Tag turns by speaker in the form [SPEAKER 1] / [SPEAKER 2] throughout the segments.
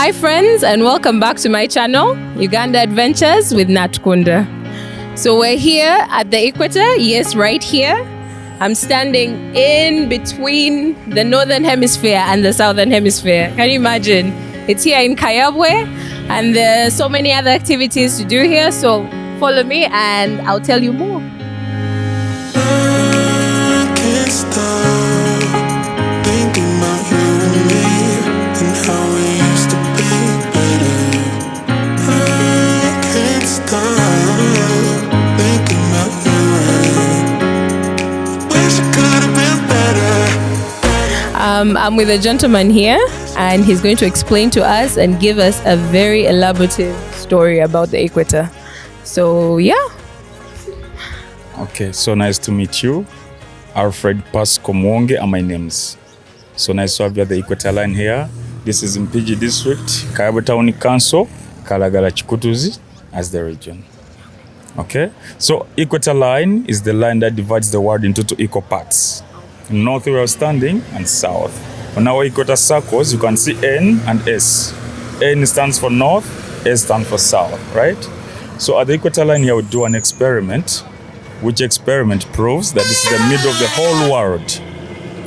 [SPEAKER 1] Hi friends, and welcome back to my channel, Uganda Adventures with Natukunda. So we're here at the Equator, yes, right here. I'm standing in between the Northern Hemisphere and the Southern Hemisphere. Can you imagine? It's here in Kayabwe, and there's so many other activities to do here, so follow me and I'll tell you more.
[SPEAKER 2] I can't stop thinking about you and me and how we used to be better. I can't stop thinking about you and wish it could have been better.
[SPEAKER 1] I'm with a gentleman here, and he's going to explain to us and give us a very elaborative story about the Equator. So yeah.
[SPEAKER 3] Okay, so nice to meet you. Alfred Pasco Mwonge are my names. So nice to have you at the Equator line here. This is in PG District, Kayabwe Town Council, Kalagala Chikutuzi as the region. Okay, so Equator line is the line that divides the world into two equal parts. North we are standing and south. On our equator circles, you can see N and S. N stands for north, S stands for south, right? So at the Equator line here, we do an experiment, which experiment proves that this is the middle of the whole world,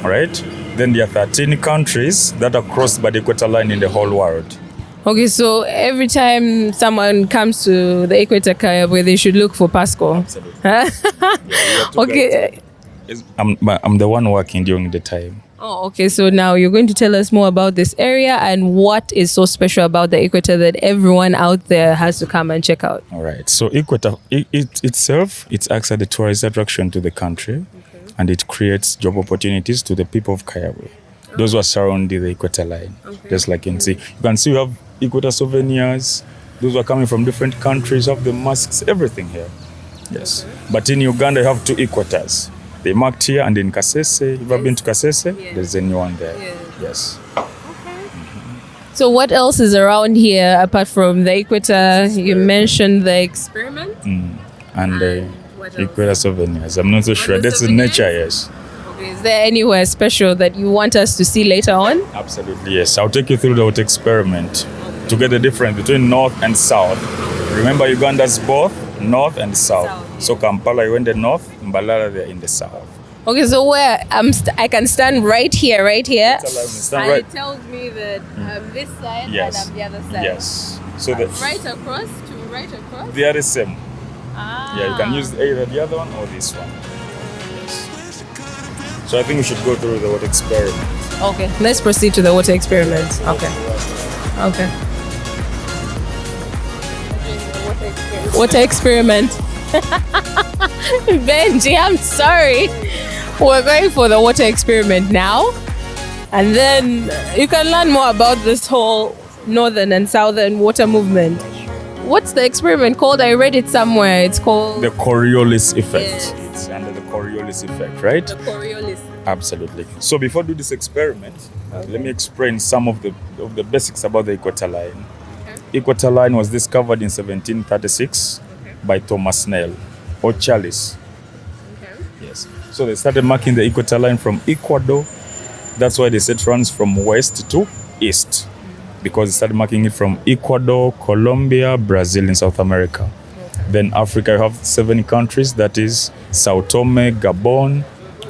[SPEAKER 3] right? Then there are 13 countries that are crossed by the Equator line in the whole world.
[SPEAKER 1] Okay, so every time someone comes to the Equator Kayabwe, they should look for Pasco.
[SPEAKER 3] Absolutely.
[SPEAKER 1] Huh? Okay.
[SPEAKER 3] I'm the one working during the time.
[SPEAKER 1] Oh, okay. So now you're going to tell us more about this area and what is so special about the Equator that everyone out there has to come and check out.
[SPEAKER 3] All right. So Equator itself, it acts as a tourist attraction to the country, and it creates job opportunities to the people of Kayabwe. Those who are surrounding the Equator line. Just like you can see we have Equator souvenirs. Those who are coming from different countries have the masks, everything here. Yes. But in Uganda, you have two Equators. They marked here and in Kasese. You've ever been to Kasese?
[SPEAKER 1] Yeah.
[SPEAKER 3] There's a new one there.
[SPEAKER 1] Yeah.
[SPEAKER 3] Yes.
[SPEAKER 1] So what else is around here apart from the Equator? You mentioned the experiment.
[SPEAKER 3] And
[SPEAKER 1] what else?
[SPEAKER 3] Equator souvenirs. I'm not so sure.
[SPEAKER 1] the
[SPEAKER 3] That's in
[SPEAKER 1] souvenirs?
[SPEAKER 3] nature, yes.
[SPEAKER 1] Okay. Is there anywhere special that you want us to see later on?
[SPEAKER 3] Absolutely, yes. I'll take you through the whole experiment to get the difference between north and south. Remember, Uganda's both north and south. So Kampala, you in the north, Mbalala, they're in the south.
[SPEAKER 1] Okay, so where I can stand right here.
[SPEAKER 3] Stand
[SPEAKER 1] And
[SPEAKER 3] right.
[SPEAKER 1] it tells me that this side
[SPEAKER 3] Yes.
[SPEAKER 1] and I'm the other side.
[SPEAKER 3] Yes. So
[SPEAKER 1] Right across.
[SPEAKER 3] they are the same.
[SPEAKER 1] Ah.
[SPEAKER 3] Yeah, you can use either the other one or this one. Yes. So I think we should go through the whole experiment.
[SPEAKER 1] Okay, let's proceed to the water experiment. Okay. Water experiment. Benji, I'm sorry. We're going for the water experiment now. And then you can learn more about this whole Northern and Southern water movement. What's the experiment called? I read it somewhere. It's called
[SPEAKER 3] The Coriolis effect.
[SPEAKER 1] Yes.
[SPEAKER 3] It's under the Coriolis effect, right?
[SPEAKER 1] the Coriolis.
[SPEAKER 3] Absolutely. So before do this experiment, let me explain some of the basics about the Equator line. Equator line was discovered in 1736 by Thomas Snell or Charles. Yes. So they started marking the Equator line from Ecuador. That's why they said it runs from west to east, because they started marking it from Ecuador, Colombia, Brazil in South America. Then Africa, you have 7 countries, that is Sao Tome, Gabon,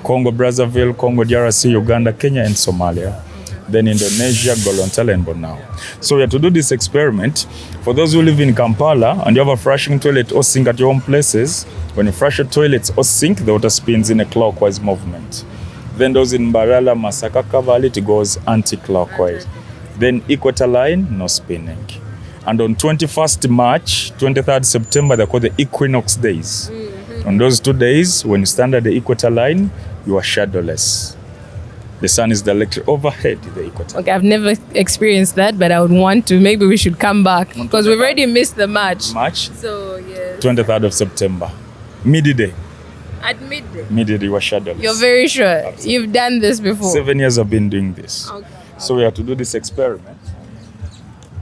[SPEAKER 3] Congo Brazzaville, Congo DRC, Uganda, Kenya, and Somalia. Then Indonesia, Golontala, and Bonao. So we have to do this experiment. For those who live in Kampala and you have a flushing toilet or sink at your own places, when you flush a toilet or sink, the water spins in a clockwise movement. Then those in Mbarara, Masakaka Valley, it goes anti-clockwise. Then Equator line, no spinning. And on 21st March, 23rd September, they're called the equinox days. On those 2 days, when you stand at the Equator line, you are shadowless. The sun is directly overhead the Equator.
[SPEAKER 1] Okay, I've never experienced that, but I would want to. Maybe we should come back because we've already missed the March.
[SPEAKER 3] March,
[SPEAKER 1] So, yes.
[SPEAKER 3] 23rd of September. Midday.
[SPEAKER 1] At midday.
[SPEAKER 3] Midday, you are shadowless.
[SPEAKER 1] You're very sure?
[SPEAKER 3] Absolutely.
[SPEAKER 1] You've done this before?
[SPEAKER 3] 7 years I've been doing this.
[SPEAKER 1] Okay.
[SPEAKER 3] So we have to do this experiment.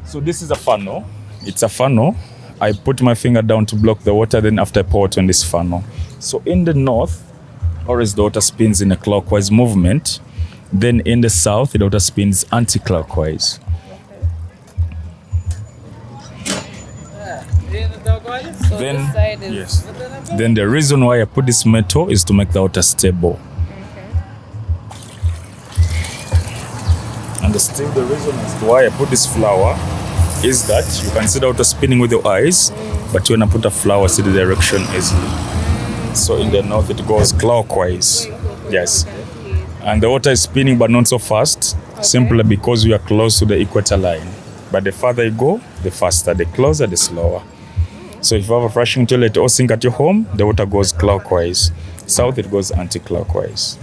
[SPEAKER 3] So this is a funnel. It's a funnel. I put my finger down to block the water, then after I pour it on this funnel. So in the north, always the water spins in a clockwise movement. Then in the south, the water spins anti-clockwise.
[SPEAKER 1] So
[SPEAKER 3] Then,
[SPEAKER 1] this side is
[SPEAKER 3] yes. Then the reason why I put this metal is to make the water stable. And still the reason as to why I put this flower is that you can see the water spinning with your eyes, but when I put a flower, see the direction easily. So in the north, it goes clockwise. Yes. And the water is spinning, but not so fast, simply because we are close to the equator line. But the farther you go, the faster. The closer, the slower. So if you have a flushing toilet or sink at your home, the water goes clockwise. South, it goes anti-clockwise.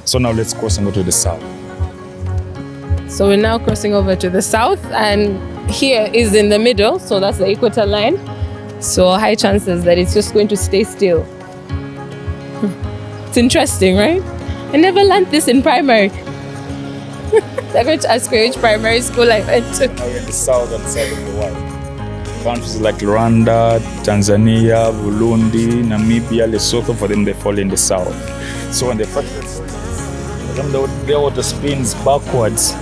[SPEAKER 3] So now let's cross and go to the south.
[SPEAKER 1] So we're now crossing over to the south, and here is in the middle, so that's the equator line. So high chances that it's just going to stay still. It's interesting, right? I never learned this in primary. They're going to ask me which primary school I went to.
[SPEAKER 3] Now we're in the southern side of the world. Countries like Rwanda, Tanzania, Burundi, Namibia, Lesotho, for them they fall in the south. So when they fall, their water spins backwards.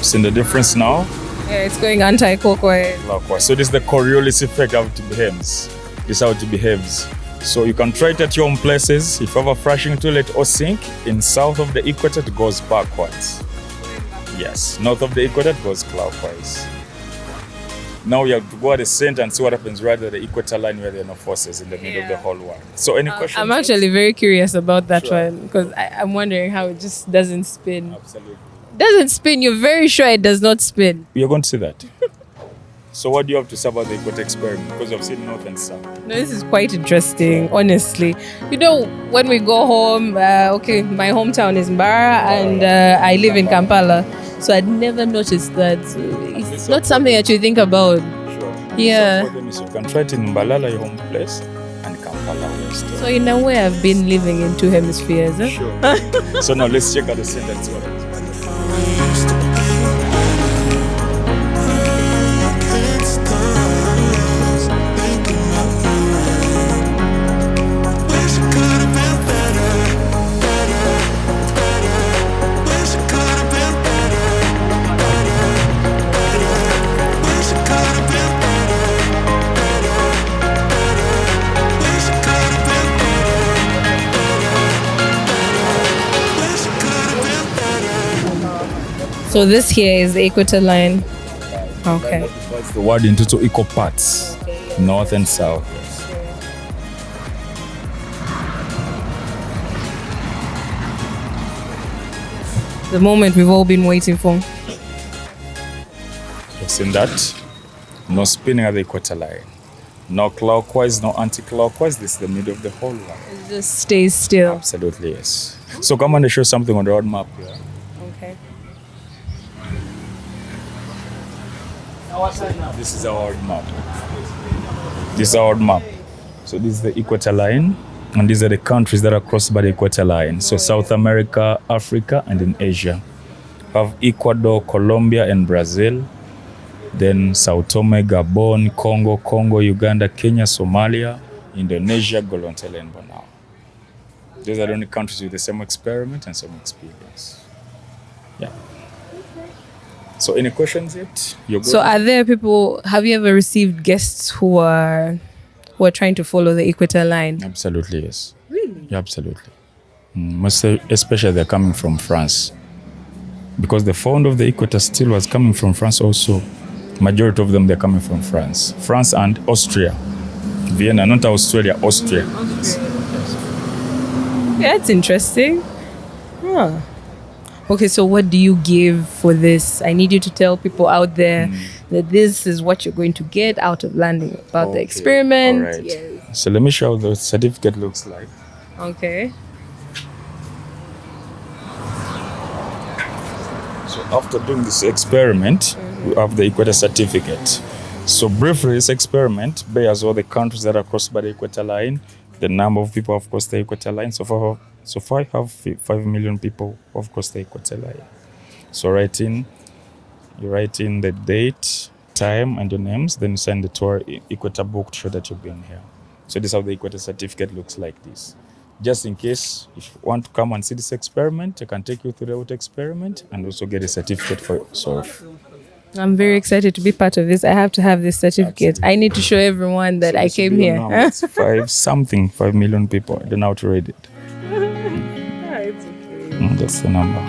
[SPEAKER 3] Seen the difference now?
[SPEAKER 1] Yeah, it's going anti-clockwise.
[SPEAKER 3] Clockwise. So this is the Coriolis effect, how it behaves. This is how it behaves. So you can try it at your own places. If you have a flushing toilet or sink, in south of the equator, it goes backwards. Yes, north of the equator, it goes clockwise. Now you have to go at the center and see what happens right at the equator line where there are no forces in the middle of the whole world. So any questions?
[SPEAKER 1] I'm actually very curious about that
[SPEAKER 3] Sure.
[SPEAKER 1] one, because I'm wondering how it just doesn't spin.
[SPEAKER 3] Absolutely.
[SPEAKER 1] Doesn't spin, you're very sure it does not spin.
[SPEAKER 3] You're going to see that. So what do you have to say about the equator experiment? Because you've seen north and south.
[SPEAKER 1] No, this is quite interesting, honestly. You know, when we go home, okay, my hometown is Mbara, and I live in Kampala. So I'd never noticed that. It's not something that you think about.
[SPEAKER 3] Sure.
[SPEAKER 1] Yeah.
[SPEAKER 3] So for them, you can try it in Mbalala, your home place, and Kampala West.
[SPEAKER 1] So in a way, I've been living in two hemispheres. Eh?
[SPEAKER 3] Sure. So now let's check out the center and see what happens.
[SPEAKER 1] So this here is the equator line. Okay.
[SPEAKER 3] That divides the world into two equal parts, north and south.
[SPEAKER 1] The moment we've all been waiting for.
[SPEAKER 3] You've seen that? No spinning at the equator line. No clockwise, no anti-clockwise. This is the middle of the whole line.
[SPEAKER 1] It just stays still.
[SPEAKER 3] Absolutely, yes. So come on and show something on the road map here.
[SPEAKER 1] Okay.
[SPEAKER 3] This is our map. This is our map. So this is the equator line, and these are the countries that are crossed by the equator line. So South America, Africa, and in Asia. We have Ecuador, Colombia, and Brazil. Then Sao Tome, Gabon, Congo, Uganda, Kenya, Somalia, Indonesia, Golontele, and Bonao. Those are the only countries with the same experiment and same experience. Yeah. So any questions yet?
[SPEAKER 1] So are there people, have you ever received guests who are trying to follow the equator line?
[SPEAKER 3] Absolutely, yes.
[SPEAKER 1] Really?
[SPEAKER 3] Yeah, absolutely. Most especially they're coming from France. Because the founder of the equator still was coming from France also. Majority of them, they're coming from France. France and Austria. Vienna, not Australia, Austria.
[SPEAKER 1] Yeah, it's interesting. Huh. Okay, so what do you give for this? I need you to tell people out there that this is what you're going to get out of learning about the experiment.
[SPEAKER 3] All right.
[SPEAKER 1] Yes.
[SPEAKER 3] So let me show how the certificate looks like.
[SPEAKER 1] Okay.
[SPEAKER 3] So after doing this experiment, we have the equator certificate. So briefly, this experiment bears all the countries that are crossed by the equator line, the number of people who have crossed the equator line. So far I have 5 million people who have crossed the equator line. So you write in the date, time, and your names. Then you send it to our Equator book to show that you've been here. So this is how the Equator certificate looks like this. Just in case if you want to come and see this experiment, I can take you through the water experiment and also get a certificate for yourself.
[SPEAKER 1] I'm very excited to be part of this. I have to have this certificate. I need to show everyone that I came here.
[SPEAKER 3] It's 5 million people. I don't know how to read it.
[SPEAKER 1] It's okay.
[SPEAKER 3] That's the number.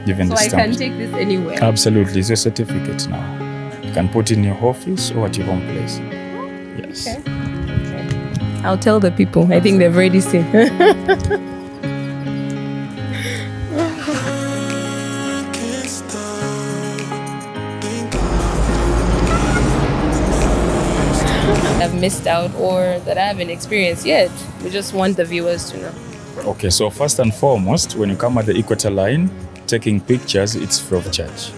[SPEAKER 3] Given
[SPEAKER 1] So
[SPEAKER 3] the
[SPEAKER 1] I
[SPEAKER 3] stamp.
[SPEAKER 1] can take this anywhere.
[SPEAKER 3] Absolutely, it's your certificate now. You can put it in your office or at your home place. Yes.
[SPEAKER 1] Okay. I'll tell the people. I think they've already seen. I've missed out or that I haven't experienced yet. We just want the viewers to know.
[SPEAKER 3] Okay, so first and foremost, when you come at the Equator line, taking pictures, it's free of charge.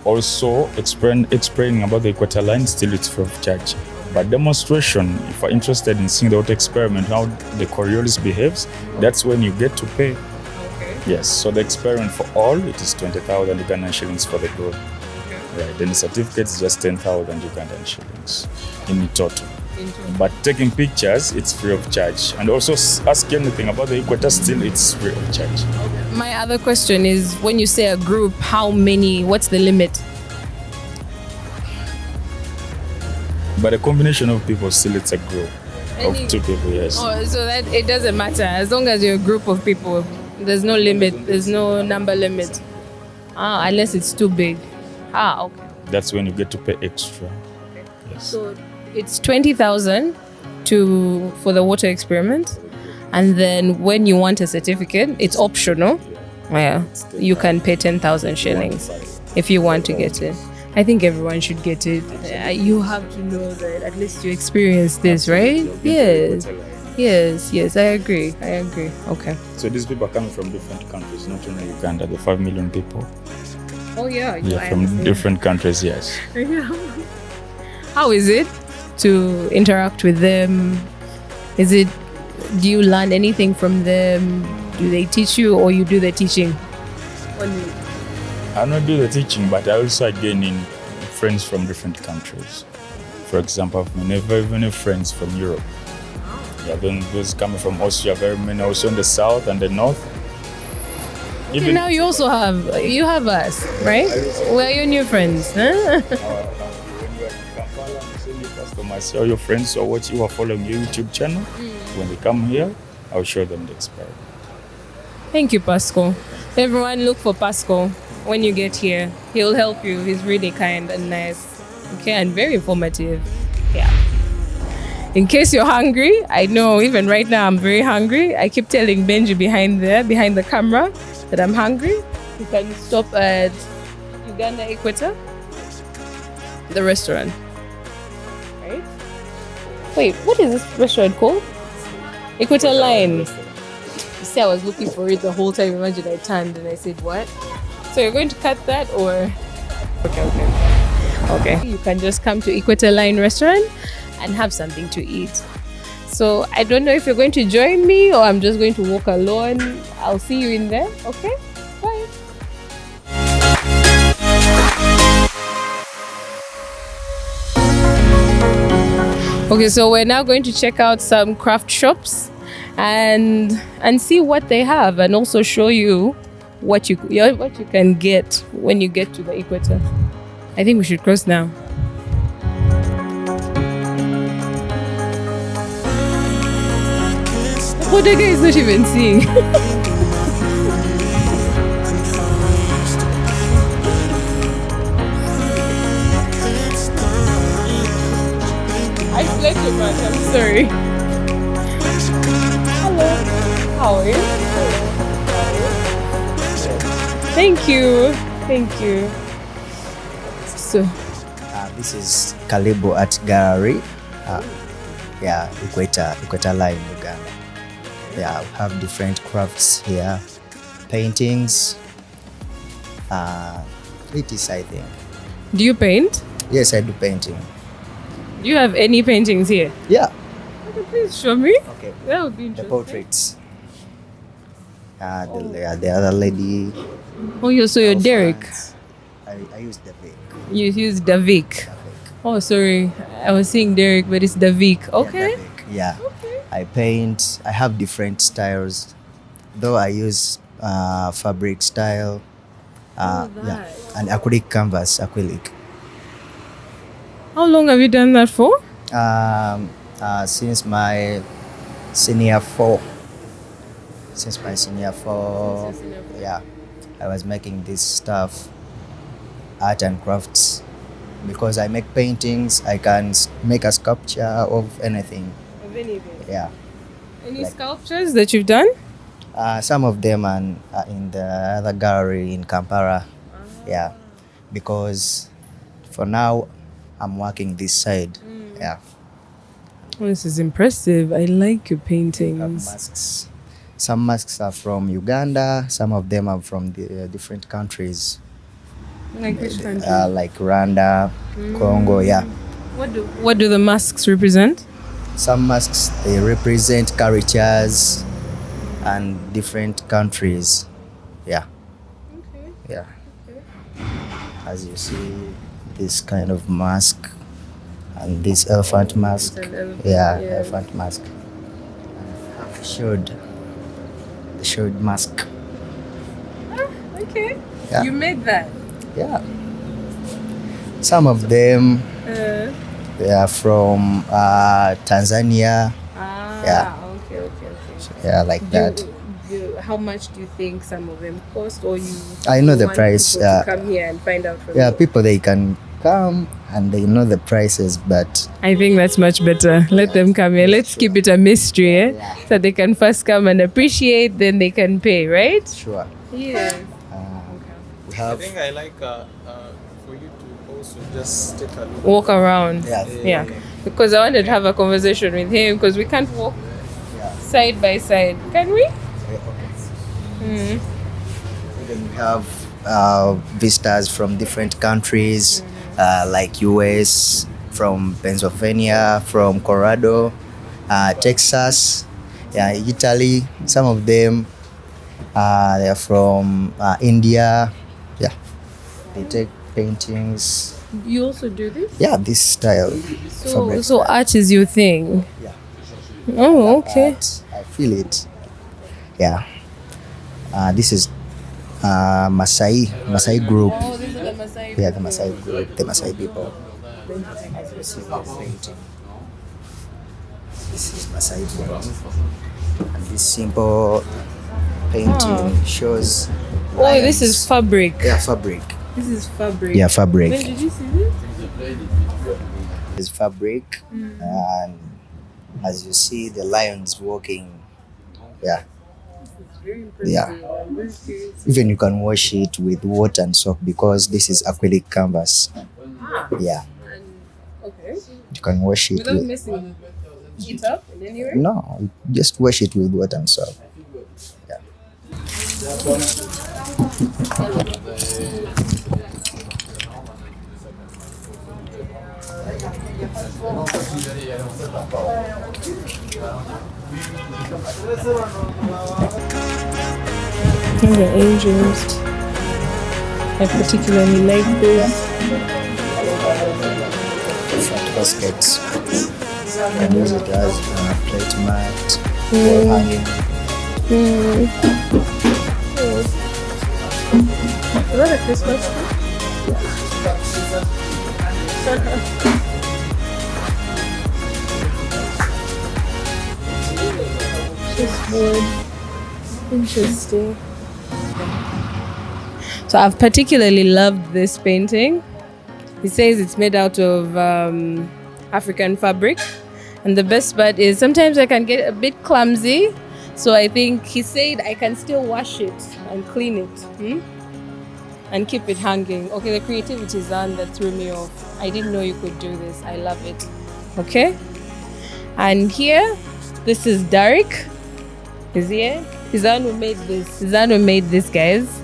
[SPEAKER 3] Also, explaining about the Equator line, still it's free of charge. But demonstration, if you're interested in seeing the water experiment, how the Coriolis behaves, that's when you get to pay.
[SPEAKER 1] Okay.
[SPEAKER 3] Yes, so the experiment for all, it is 20,000 Ugandan shillings for the group.
[SPEAKER 1] Okay.
[SPEAKER 3] Right, then the certificate is just 10,000 Ugandan shillings in total. But taking pictures, it's free of charge. And also ask anything about the Equator, still it's free of charge.
[SPEAKER 1] My other question is, when you say a group, how many, what's the limit?
[SPEAKER 3] But a combination of people, still it's a group of 2 people, yes.
[SPEAKER 1] Oh, so that it doesn't matter. As long as you're a group of people, there's no limit, there's no number limit. Unless it's too big. Okay.
[SPEAKER 3] That's when you get to pay extra. Yes.
[SPEAKER 1] So it's 20,000 for the water experiment, and then when you want a certificate, it's optional. Yeah, you can pay 10,000 shillings if you want to get it. I think everyone should get it. You have to know that at least you experience this, right? Yes. I agree. Okay.
[SPEAKER 3] So these people are coming from different countries, not only Uganda, the 5 million people.
[SPEAKER 1] Oh yeah.
[SPEAKER 3] Yeah, from different countries, yes.
[SPEAKER 1] How is it to interact with them? Do you learn anything from them? Do they teach you or you do the teaching?
[SPEAKER 3] I don't do the teaching, but I also gain in friends from different countries. For example, I have many friends from Europe. Yeah, then those coming from Austria, very many also in the south and the north.
[SPEAKER 1] Even now you also have us, right? We're your new friends. Huh?
[SPEAKER 3] When you are in Kampala, you see new customers, all your friends or what you are following your YouTube channel. When they come here, I'll show them the experiment.
[SPEAKER 1] Thank you, Pascal. Everyone look for Pascal when you get here. He'll help you. He's really kind and nice. Okay, and very informative. Yeah. In case you're hungry, I know even right now I'm very hungry. I keep telling Benji behind the camera, that I'm hungry. You can stop at Uganda Equator, the restaurant. Right? Wait, what is this restaurant called? Equator Line. You see, I was looking for it the whole time. Imagine I turned and I said, what? So you're going to cut that or? Okay. You can just come to Equator Line restaurant and have something to eat. So I don't know if you're going to join me or I'm just going to walk alone. I'll see you in there. Okay? Bye. Okay, so we're now going to check out some craft shops and see what they have, and also show you what you can get when you get to the Equator. I think we should cross now. Oh, the guy is not even seeing. I slept too much, I'm sorry. Hello. How are you? Thank you. So
[SPEAKER 4] this is Kayabwe Art Gallery. Equator Line, Uganda. Yeah, we have different crafts here, paintings. It is, I think.
[SPEAKER 1] do you paint?
[SPEAKER 4] Yes, I do painting.
[SPEAKER 1] Do you have any paintings here?
[SPEAKER 4] Yeah.
[SPEAKER 1] Okay, please show me.
[SPEAKER 4] Okay.
[SPEAKER 1] That would be
[SPEAKER 4] The
[SPEAKER 1] interesting.
[SPEAKER 4] portraits. The other lady.
[SPEAKER 1] Oh, you're
[SPEAKER 4] of
[SPEAKER 1] Derek.
[SPEAKER 4] France. I use the Vic.
[SPEAKER 1] You use Davik. Oh, sorry. I was saying Derek, but it's Davik. Okay.
[SPEAKER 4] Yeah, the Vic. Yeah. I paint. I have different styles, though I use fabric style. Yeah, and acrylic canvas, acrylic.
[SPEAKER 1] How long have you done that for?
[SPEAKER 4] Since my senior four. Since my senior four, yeah, I was making this stuff, art and crafts. Because I make paintings, I can make a sculpture of anything.
[SPEAKER 1] Of anything.
[SPEAKER 4] Yeah.
[SPEAKER 1] Any sculptures that you've done?
[SPEAKER 4] Some of them are in the other gallery in Kampala. Yeah. Because for now, I'm working this side. Yeah.
[SPEAKER 1] Oh, this is impressive. I like your
[SPEAKER 4] I have
[SPEAKER 1] paintings.
[SPEAKER 4] masks. Some masks are from Uganda. Some of them are from the different countries.
[SPEAKER 1] Like which country?
[SPEAKER 4] Like Rwanda, Congo. Yeah.
[SPEAKER 1] What do the masks represent?
[SPEAKER 4] Some masks, they represent cultures and different countries. Yeah.
[SPEAKER 1] Okay.
[SPEAKER 4] Yeah. As you see, this kind of mask and this elephant mask. Yeah, elephant mask. The shield mask.
[SPEAKER 1] Okay.
[SPEAKER 4] Yeah.
[SPEAKER 1] You made that.
[SPEAKER 4] Yeah. Some of them, they are from Tanzania. Yeah.
[SPEAKER 1] Okay.
[SPEAKER 4] Yeah, like that.
[SPEAKER 1] How much do you think some of them cost, or you?
[SPEAKER 4] I know the
[SPEAKER 1] want
[SPEAKER 4] price.
[SPEAKER 1] people to come here and find out from
[SPEAKER 4] Yeah,
[SPEAKER 1] you?
[SPEAKER 4] people, they can come and they know the prices, but
[SPEAKER 1] I think that's much better. Let them come here. Let's keep it a mystery, so they can first come and appreciate, then they can pay, right?
[SPEAKER 4] sure.
[SPEAKER 1] Yeah.
[SPEAKER 4] We
[SPEAKER 5] I
[SPEAKER 4] have,
[SPEAKER 5] think I like for you to also just take a look.
[SPEAKER 1] Walk around.
[SPEAKER 4] yeah.
[SPEAKER 1] Because I wanted to have a conversation with him, because we can't walk side by side, can we?
[SPEAKER 4] Then we have visitors from different countries, like US, from Pennsylvania, from Colorado, Texas, Italy. Some of them they are from India. Yeah, they take paintings.
[SPEAKER 1] You also do this?
[SPEAKER 4] Yeah, this style. fabric
[SPEAKER 1] So
[SPEAKER 4] style.
[SPEAKER 1] art is your thing.
[SPEAKER 4] Yeah.
[SPEAKER 1] Oh, okay.
[SPEAKER 4] I feel it. Yeah. This is Maasai group.
[SPEAKER 1] Oh, this is the Maasai.
[SPEAKER 4] Yeah, the Maasai group, the Maasai people. As you see the painting. This is Maasai group. And this simple painting shows.
[SPEAKER 1] Oh, this
[SPEAKER 4] lions.
[SPEAKER 1] is fabric.
[SPEAKER 4] Yeah, fabric.
[SPEAKER 1] This is fabric.
[SPEAKER 4] Yeah, fabric.
[SPEAKER 1] When did you see this?
[SPEAKER 4] It's fabric, and as you see, the lions walking. Yeah.
[SPEAKER 1] Very impressive.
[SPEAKER 4] Yeah.
[SPEAKER 1] I'm very curious.
[SPEAKER 4] Even you can wash it with water and soap because this is acrylic canvas. Yeah,
[SPEAKER 1] Okay.
[SPEAKER 4] you can wash it
[SPEAKER 1] Without
[SPEAKER 4] with.
[SPEAKER 1] messing it up in any way?
[SPEAKER 4] No, just wash it with water and soap. Yeah.
[SPEAKER 1] The angels. I particularly like this.
[SPEAKER 4] Front baskets. You can use it as plate mat, wall hanging.
[SPEAKER 1] Is that a Christmas tree? Just wood. Interesting. So I've particularly loved this painting. He says it's made out of African fabric. And the best part is sometimes I can get a bit clumsy. So I think he said I can still wash it and clean it. And keep it hanging. Okay, the creativity is on that threw me off. I didn't know you could do this. I love it. Okay? And here, this is Derek. He's here. He's the one who made this. He's the one who made this, guys.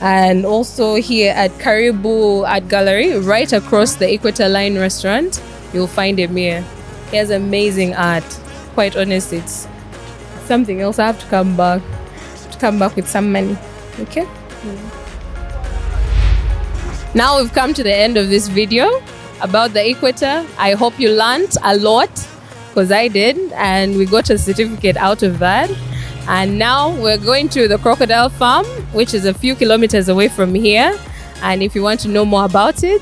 [SPEAKER 1] And also here at Kayabwe Art Gallery, right across the Equator Line restaurant, you'll find him here. He has amazing art. Quite honest, it's something else. I have to come back with some money. Okay? Now we've come to the end of this video about the Equator. I hope you learned a lot, because I did, and we got a certificate out of that. And now we're going to the crocodile farm, which is a few kilometers away from here. And if you want to know more about it,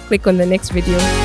[SPEAKER 1] click on the next video.